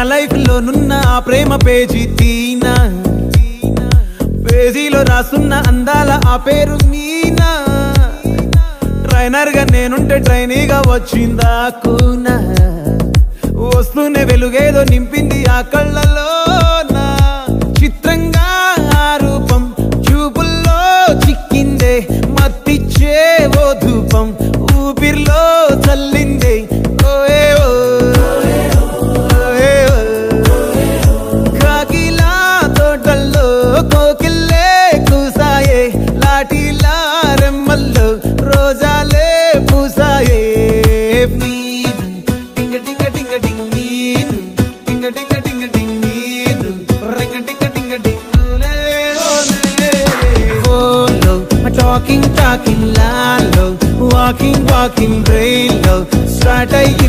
life లో నున్న ఆ ప్రేమ పేజీ తీనా పేజీలో రాసున్న అందాల ఆ పేరు మీనా ట్రైనర్ గా నేనుంటే ట్రైనీగా వచ్చిందా కూనా వస్తూనే వెలుగేదో నింపింది ఆ కళ్ళలో చిత్రంగా ఆ రూపం చూపుల్లో చిక్కిందే మత్తిచ్చే ఓ ధూపం ఊపిరిలో చల్లిందే ఓయే కాకిలా తోటల్లో కోకిల్లే కూసాయే లాఠీలా రెమ్మల్లో రోజాలే పూసాయే టింగ టింగ టింగ టింగ్ నీరు టింగ టింగ టింగ టింగ్ నీరు రింగ టింగ టింగ టింగులే ఓలో టాకింగ్ టాకింగ్ లాలో వాకింగ్ వాకింగ్ బ్రెయిన్లో స్టార్ట్ అయ్యి